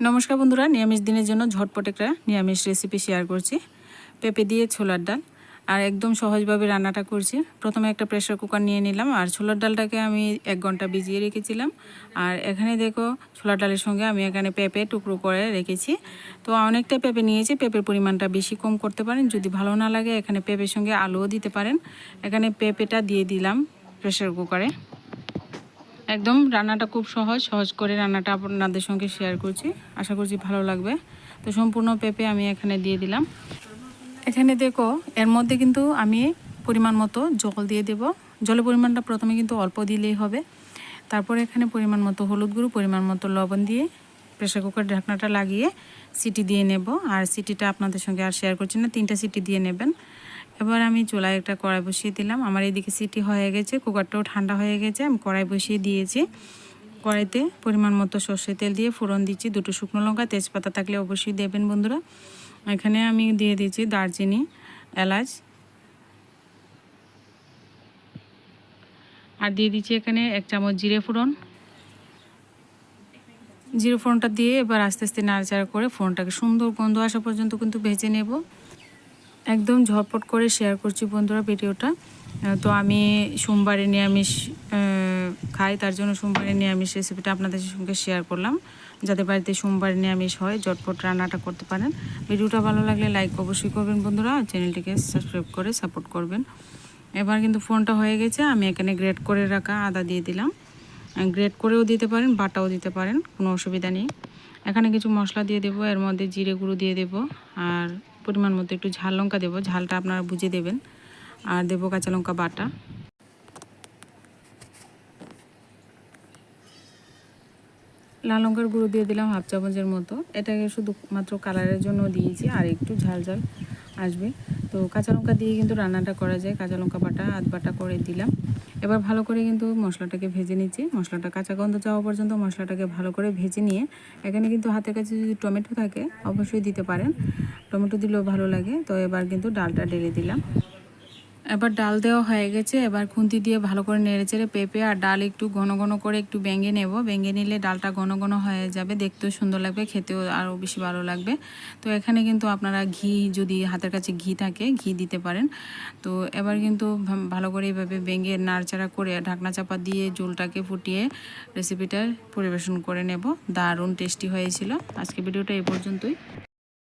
নমস্কার বন্ধুরা, নিরামিষ দিনের জন্য ঝটপট একটা নিরামিষ রেসিপি শেয়ার করছি। পেঁপে দিয়ে ছোলার ডাল, আর একদম সহজভাবে রান্নাটা করছি। প্রথমে একটা প্রেসার কুকার নিয়ে নিলাম, আর ছোলার ডালটাকে আমি 1 ঘন্টা ভিজিয়ে রেখেছিলাম। আর এখানে দেখো ছোলার ডালের সঙ্গে আমি এখানে পেঁপে টুকরো করে রেখেছি। তো অনেকটা পেঁপে নিয়েছি, পেঁপের পরিমাণটা বেশি কম করতে পারেন। যদি ভালো না লাগে এখানে পেঁপের সঙ্গে আলুও দিতে পারেন। এখানে পেঁপেটা দিয়ে দিলাম প্রেসার কুকারে। একদম রান্নাটা খুব সহজ করে রান্নাটা আপনাদের সঙ্গে শেয়ার করছি। আশা করছি ভালো লাগবে। তো সম্পূর্ণ পেঁপে আমি এখানে দিয়ে দিলাম। এখানে দেখো এর মধ্যে কিন্তু আমি পরিমাণ মতো জল দিয়ে দেব। জলের পরিমাণটা প্রথমে কিন্তু অল্প দিলেই হবে। তারপরে এখানে পরিমাণ মতো হলুদ গুঁড়ো, পরিমাণ মতো লবণ দিয়ে প্রেসার কুকার ঢাকনাটা লাগিয়ে সিটি দিয়ে নেব। আর সিটিটা আপনাদের সঙ্গে আর শেয়ার করছি না, 3টা সিটি দিয়ে নেবেন। এবার আমি চুলায় একটা কড়াই বসিয়ে দিলাম। আমার এদিকে সিটি হয়ে গেছে, কুকারটাও ঠান্ডা হয়ে গেছে। আমি কড়াই বসিয়ে দিয়েছি। কড়াইতে পরিমাণ মতো সর্ষে তেল দিয়ে ফোড়ন দিচ্ছি। 2টো শুকনো লঙ্কা, তেজপাতা থাকলে অবশ্যই দেবেন বন্ধুরা। এখানে আমি দিয়ে দিচ্ছি দারচিনি, এলাচ, আর দিয়ে দিচ্ছি এখানে 1 চামচ জিরে ফোড়ন। জিরে ফোড়নটা দিয়ে এবার আস্তে আস্তে নাড়াচাড়া করে ফোড়নটাকে সুন্দর গন্ধ আসা পর্যন্ত কিন্তু ভেজে নেব। একদম ঝটপট করে শেয়ার করছি বন্ধুরা ভিডিওটা। তো আমি সোমবারে নিরামিষ খাই, তার জন্য সোমবারে নিরামিষ রেসিপিটা আপনাদের সঙ্গে শেয়ার করলাম। যাদের বাড়িতে সোমবারে নিরামিষ হয় ঝটপট রান্নাটা করতে পারেন। ভিডিওটা ভালো লাগলে লাইক অবশ্যই করবেন বন্ধুরা, আর চ্যানেলটিকে সাবস্ক্রাইব করে সাপোর্ট করবেন। এবার কিন্তু ফোনটা হয়ে গেছে। আমি এখানে গ্রেট করে রাখা আদা দিয়ে দিলাম। গ্রেট করেও দিতে পারেন, বাটাও দিতে পারেন, কোনো অসুবিধা নেই। এখানে কিছু মশলা দিয়ে দেবো, এর মধ্যে জিরে গুঁড়ো দিয়ে দেবো, আর পরিমাণ মতো একটু ঝাল লঙ্কা দেবো, ঝালটা আপনারা বুঝে দেবেন। আর দেবো কাঁচা লঙ্কা বাটা। লাল লঙ্কার গুঁড়ো দিয়ে দিলাম 1/2 চামচের মতো। এটাকে শুধুমাত্র কালারের জন্য দিয়েছি, আর একটু ঝাল ঝাল আসবে। তো কাঁচা লঙ্কা দিয়ে কিন্তু রান্নাটা করা যায়। কাঁচা লঙ্কা বাটা আধ বাটা করে দিলাম। এবার ভালো করে কিন্তু মশলাটাকে ভেজে নিচ্ছি। মশলাটা কাঁচা গন্ধ যাওয়া পর্যন্ত মশলাটাকে ভালো করে ভেজে নিয়ে এখানে কিন্তু হাতের কাছে যদি টমেটো থাকে অবশ্যই দিতে পারেন, টমেটো দিলেও ভালো লাগে। তো এবার কিন্তু ডালটা ঢেলে দিলাম। এবার ডাল দেওয়া হয়ে গেছে। এবার খুন্তি দিয়ে ভালো করে নেড়েচেড়ে পেঁপে আর ডাল একটু ঘন ঘন করে একটু ভেঙে নেব। ভেঙে নিলে ডালটা ঘন ঘন হয়ে যাবে, দেখতেও সুন্দর লাগবে, খেতেও আরও বেশি ভালো লাগবে। তো এখানে কিন্তু আপনারা ঘি, যদি হাতের কাছে ঘি থাকে ঘি দিতে পারেন। তো এবার কিন্তু ভালো করে এইভাবে ভেঙে নাড়চাড়া করে ঢাকনা চাপা দিয়ে ঝোলটাকে ফুটিয়ে রেসিপিটা পরিবেশন করে নেব। দারুণ টেস্টি হয়েছিল। আজকে ভিডিওটা এই পর্যন্তই।